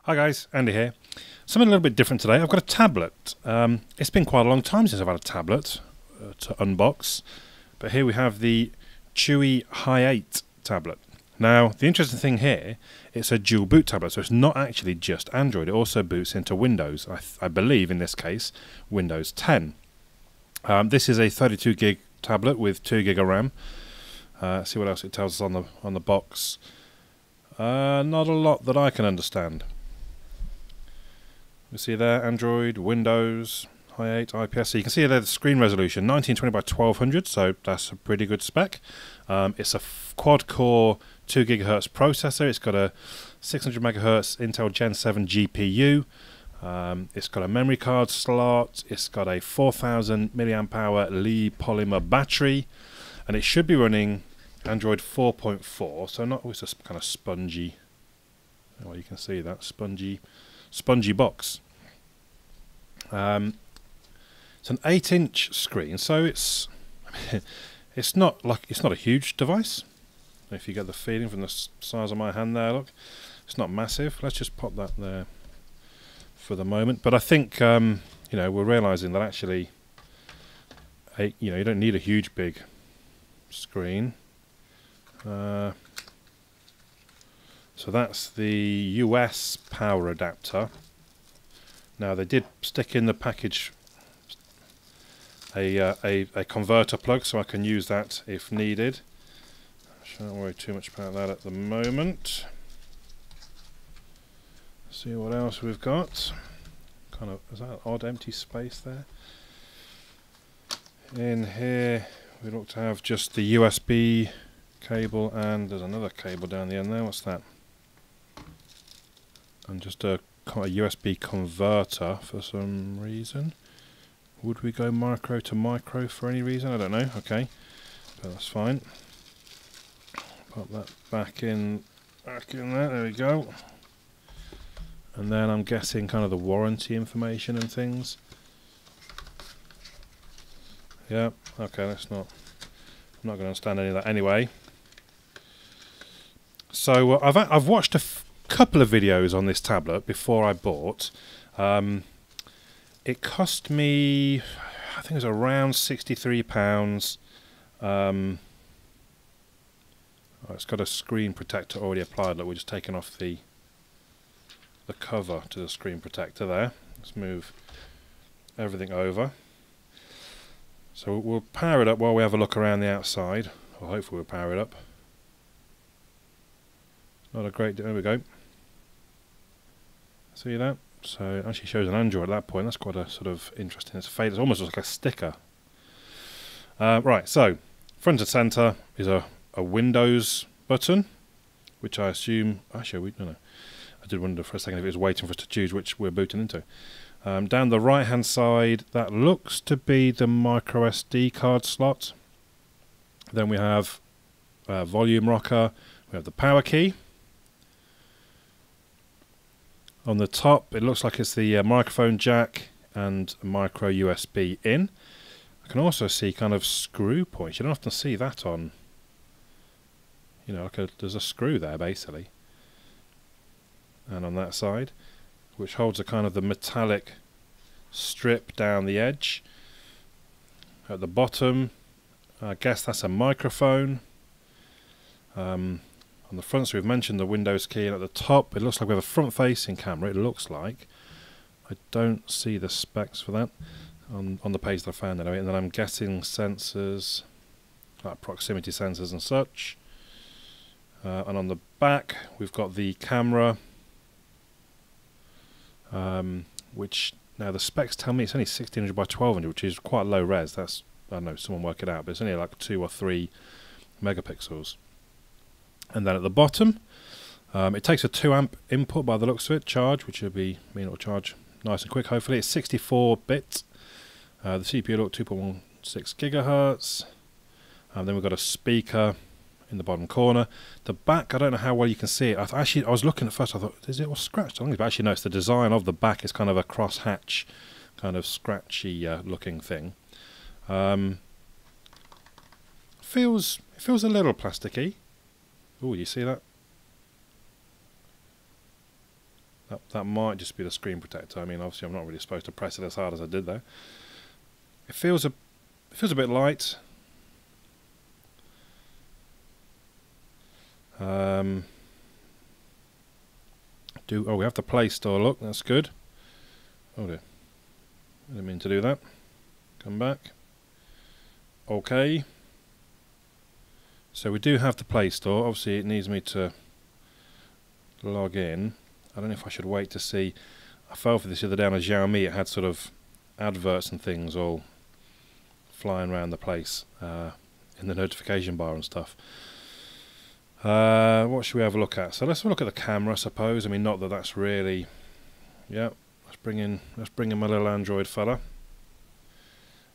Hi guys, Andy here. Something a little bit different today. I've got a tablet. It's been quite a long time since I've had a tablet to unbox, but here we have the Chuwi Hi8 tablet. Now, the interesting thing here, it's a dual boot tablet, so it's not actually just Android. It also boots into Windows. I believe in this case, Windows 10. This is a 32 gig tablet with 2 gig of RAM. See what else it tells us on the box. Not a lot that I can understand. You see there, Android, Windows, Hi8, IPS. So you can see there the screen resolution, 1920 by 1200, so that's a pretty good spec. It's a quad-core 2 GHz processor. It's got a 600 MHz Intel Gen 7 GPU. It's got a memory card slot. It's got a 4000 mAh Li polymer battery, and it should be running Android 4.4. So not always a kind of spongy. Well, you can see that spongy box. It's an 8-inch screen, so it's not a huge device. If you get the feeling from the size of my hand there, look, it's not massive. Let's just pop that there for the moment. But I think we're realizing that actually, you don't need a huge big screen. So that's the US power adapter. Now they did stick in the package a converter plug, so I can use that if needed. I shouldn't worry too much about that at the moment. See what else we've got. Is that an odd empty space there? In here we look to have just the USB cable, and there's another cable down the end there. What's that? And just a USB converter for some reason. Would we go micro to micro for any reason? I don't know. Okay, but that's fine. Pop that back in there. There we go. And then I'm guessing kind of the warranty information and things. Yeah. Okay. I'm not going to understand any of that anyway. So I've watched a couple of videos on this tablet before I bought. It cost me, I think it was around £63. It's got a screen protector already applied. Look, we're just taking off the cover to the screen protector there. Let's move everything over. So we'll power it up while we have a look around the outside, or hopefully we'll power it up. Not a great deal. There we go. See that? So it actually shows an Android at that point. That's quite a sort of interesting. It's faded. It's almost like a sticker. Right. So front and center is a Windows button, which I assume. Actually, no. I did wonder for a second if it was waiting for us to choose which we're booting into. Down the right hand side, that looks to be the micro SD card slot. Then we have volume rocker. We have the power key. On the top, it looks like it's the microphone jack and micro USB in. I can also see kind of screw points. You don't often see that on, there's a screw there basically. And on that side, which holds a kind of the metallic strip down the edge. At the bottom, I guess that's a microphone. On the front, so we've mentioned the Windows key, and at the top it looks like we have a front-facing camera. It looks like. I don't see the specs for that on the page that I found anyway. And then I'm guessing sensors, like proximity sensors and such. And on the back we've got the camera, which now the specs tell me it's only 1600 by 1200, which is quite low res. That's, I don't know, someone work it out, but it's only like 2 or 3 megapixels. And then at the bottom, it takes a 2 amp input by the looks of it, charge, which will mean it'll charge nice and quick. Hopefully, it's 64 bits. The CPU look 2.16 gigahertz. And then we've got a speaker in the bottom corner. The back, I don't know how well you can see it. I was looking at first. I thought, is it all scratched? I think I've actually noticed the design of the back is kind of a cross hatch, kind of scratchy looking thing. It feels a little plasticky. Oh, you see that? That might just be the screen protector. I mean, obviously I'm not really supposed to press it as hard as I did there. It feels a bit light. We have the Play Store. Look, that's good. Oh dear, I didn't mean to do that. Come back. Okay. So we do have the Play Store. Obviously, it needs me to log in. I don't know if I should wait to see. I fell for this the other day on a Xiaomi. It had sort of adverts and things all flying around the place in the notification bar and stuff. What should we have a look at? So let's have a look at the camera, I suppose. I mean, not that that's really... Yeah, let's bring in my little Android fella.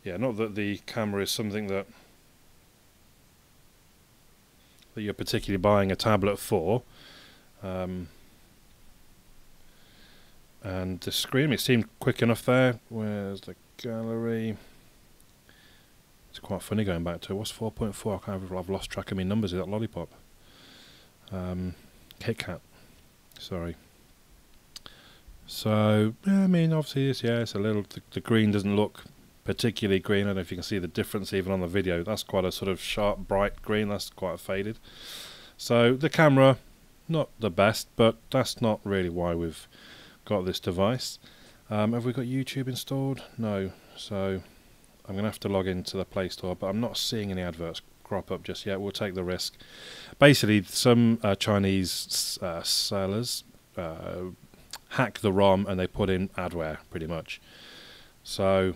Yeah, not that the camera is something that you're particularly buying a tablet for. And the screen, it seemed quick enough there. Where's the gallery? It's quite funny going back to it. What's 4.4? I've lost track of my numbers of that lollipop. Kit Kat. Sorry. So, yeah, I mean, obviously, it's a little... The green doesn't look particularly green. I don't know if you can see the difference even on the video. That's quite a sort of sharp, bright green. That's quite faded. So, the camera, not the best, but that's not really why we've got this device. Have we got YouTube installed? No. So, I'm going to have to log into the Play Store, but I'm not seeing any adverts crop up just yet. We'll take the risk. Basically, some Chinese sellers hack the ROM and they put in adware, pretty much. So,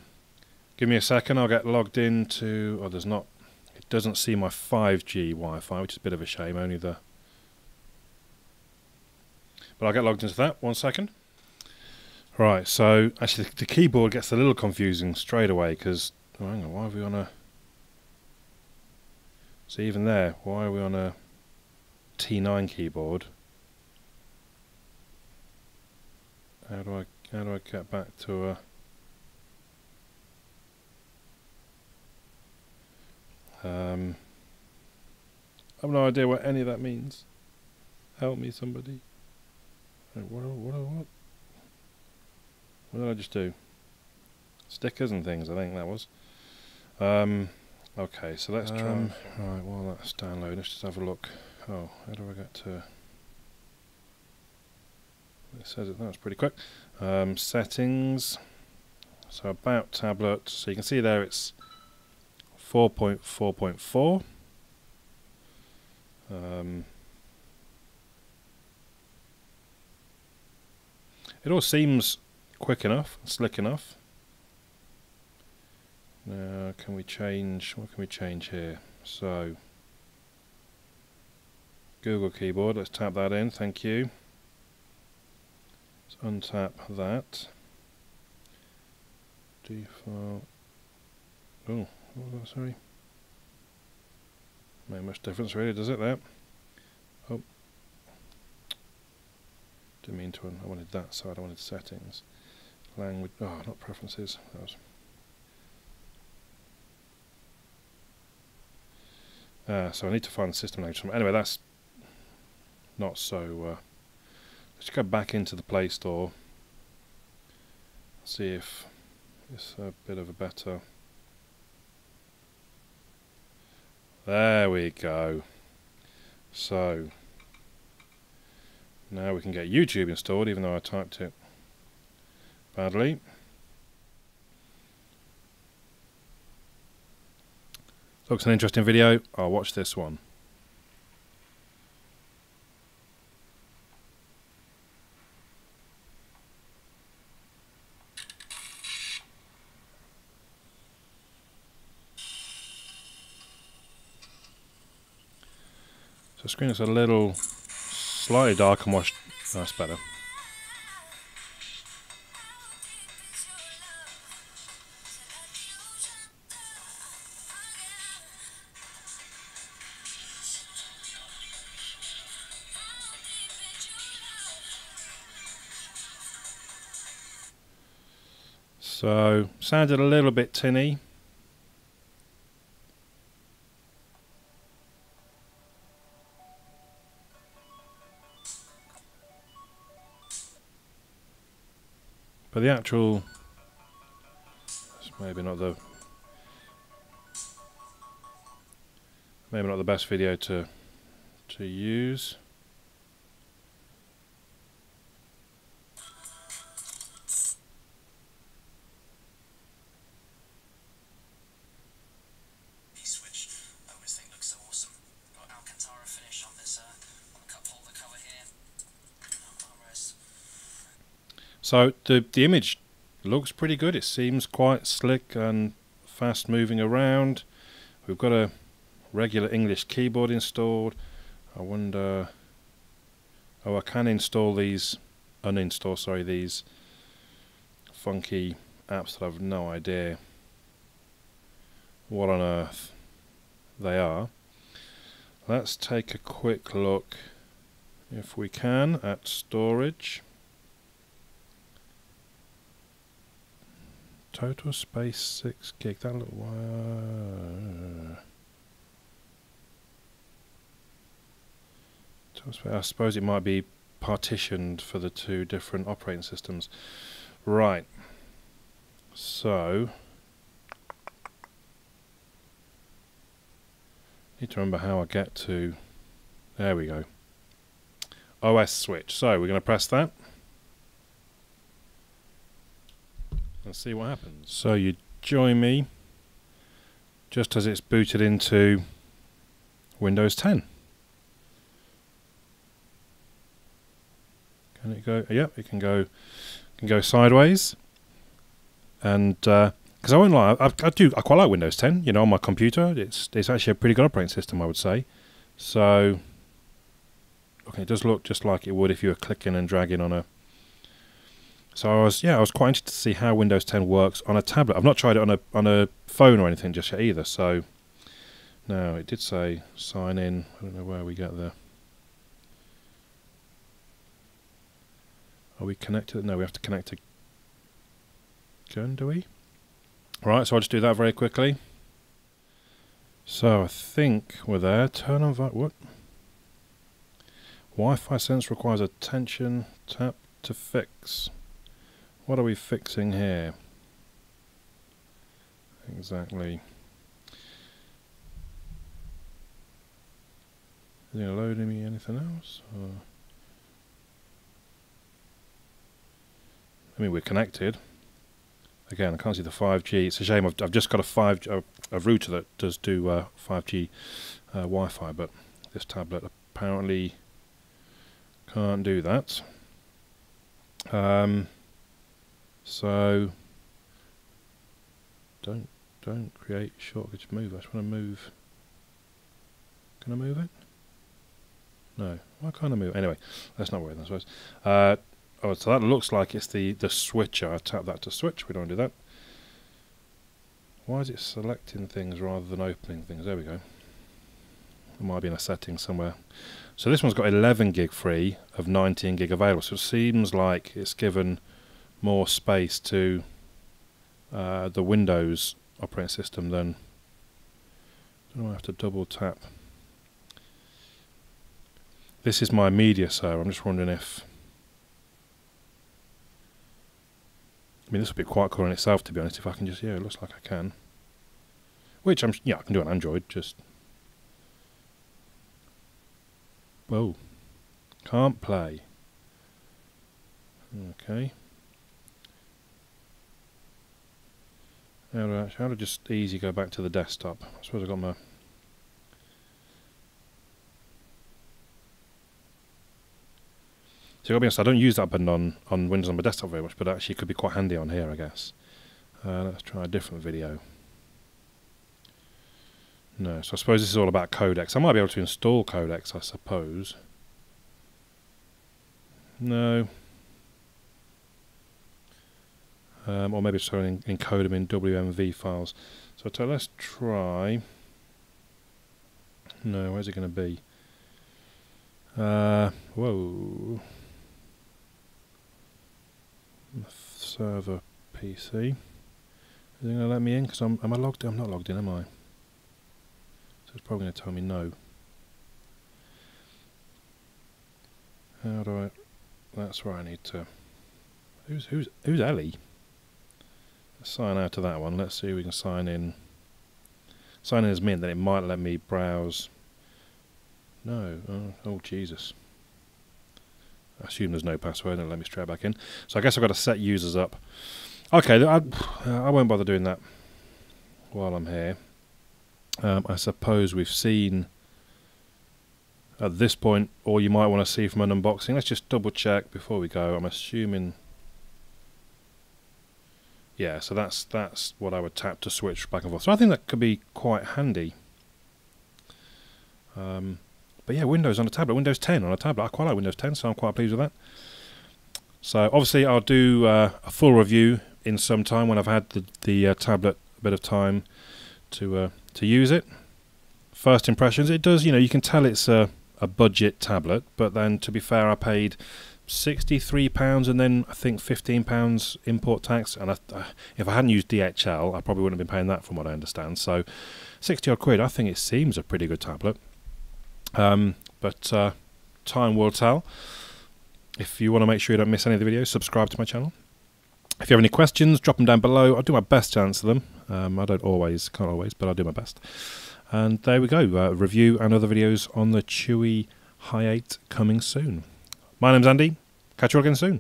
give me a second. I'll get logged into... Oh, there's not... It doesn't see my 5G Wi-Fi, which is a bit of a shame. Only the... But I'll get logged into that. 1 second. Right, so actually the keyboard gets a little confusing straight away because... Oh, hang on, why are we on a... So even there, why are we on a T9 keyboard? How do I get back to a... I have no idea what any of that means. Help me, somebody. What did I just do? Stickers and things, I think that was. Okay, so let's try. Right, while that's downloading, let's just have a look. Oh, how do I get to... It says it, that's pretty quick. Settings. So about tablet. So you can see there it's 4.4.4. It all seems quick enough, slick enough. Now, can we change? What can we change here? So, Google keyboard. Let's tap that in. Thank you. Let's untap that. Default. Oh, what was that? Sorry. Make much difference, really, does it? There. Oh. Didn't mean to. I wanted that side. I wanted settings. Language. Oh, not preferences. That was. So I need to find the system language. Anyway, that's not so... let's go back into the Play Store. See if it's a bit of a better... There we go. So, now we can get YouTube installed, even though I typed it badly. Looks an interesting video. I'll watch this one. So the screen is a little slightly dark and washed. Oh, that's better. So, sounded a little bit tinny. But the actual, it's maybe not the best video to use. So the image looks pretty good. It seems quite slick and fast moving around. We've got a regular English keyboard installed. I wonder, oh, I can install these, uninstall, sorry, these funky apps that I've no idea what on earth they are. Let's take a quick look, if we can, at storage. Total space 6 gig. That look. I suppose it might be partitioned for the two different operating systems. Right. So need to remember how I get to. There we go. OS switch. So we're going to press that. Let's see what happens. So you join me just as it's booted into Windows 10. Can it go? Yep, it can go sideways. And because I won't lie, I quite like Windows 10. You know, on my computer, it's actually a pretty good operating system, I would say. So, okay, it does look just like it would if you were clicking and dragging on a. So I was quite interested to see how Windows 10 works on a tablet. I've not tried it on a phone or anything just yet either. So now it did say sign in. I don't know where we get there. Are we connected? No, we have to connect again, do we? Right, so I'll just do that very quickly. So I think we're there. Turn on what? Wi-Fi sense requires attention. Tap to fix. What are we fixing here? Exactly. Is it loading me anything else? Or I mean, we're connected. Again, I can't see the 5G. It's a shame. I've just got a router that does do 5G Wi-Fi, but this tablet apparently can't do that. So don't create shortcuts. Move. I just want to move. Can I move it? No. Why can't I move it? Anyway, that's not worry, I suppose. Oh, so that looks like it's the switcher. I tap that to switch. We don't do that. Why is it selecting things rather than opening things? There we go. It might be in a setting somewhere. So this one's got 11 gig free of 19 gig available. So it seems like it's given more space to the Windows operating system than. I don't know, I have to double tap. This is my media server. I'm just wondering if. I mean, this would be quite cool in itself, to be honest. If I can just, it looks like I can. Which I can do on Android. Just. Whoa. Can't play. Okay. How to just easy go back to the desktop? I suppose I've got my. So I'll be honest, I don't use that button on Windows on my desktop very much, but actually it could be quite handy on here, I guess. Let's try a different video. No, so I suppose this is all about codecs. I might be able to install codecs, I suppose. No. Or maybe just encode them in WMV files. So let's try. No, where's it going to be? Whoa. Server PC. Is it going to let me in? Because am I logged in? I'm not logged in, am I? So it's probably going to tell me no. How do I? That's where I need to. Who's Ellie? Let's sign out of that one. Let's see if we can sign in. Sign in as me, and then it might let me browse. No. Oh Jesus. I assume there's no password, and it'll let me straight back in. So I guess I've got to set users up. Okay, I won't bother doing that while I'm here. I suppose we've seen at this point all you might want to see from an unboxing. Let's just double check before we go. I'm assuming, yeah, so that's what I would tap to switch back and forth. So I think that could be quite handy. But yeah, Windows on a tablet, Windows 10 on a tablet. I quite like Windows 10, so I'm quite pleased with that. So obviously I'll do a full review in some time when I've had the tablet a bit of time to use it. First impressions, it does, you can tell it's a budget tablet, but then to be fair, I paid £63 and then I think £15 import tax, and if I hadn't used DHL I probably wouldn't have been paying that from what I understand. So 60 odd quid, I think it seems a pretty good tablet. But time will tell. If you want to make sure you don't miss any of the videos, subscribe to my channel. If you have any questions, drop them down below. I'll do my best to answer them. I can't always, but I'll do my best. And there we go, review and other videos on the Chuwi Hi8 coming soon. My name's Andy, catch you all again soon.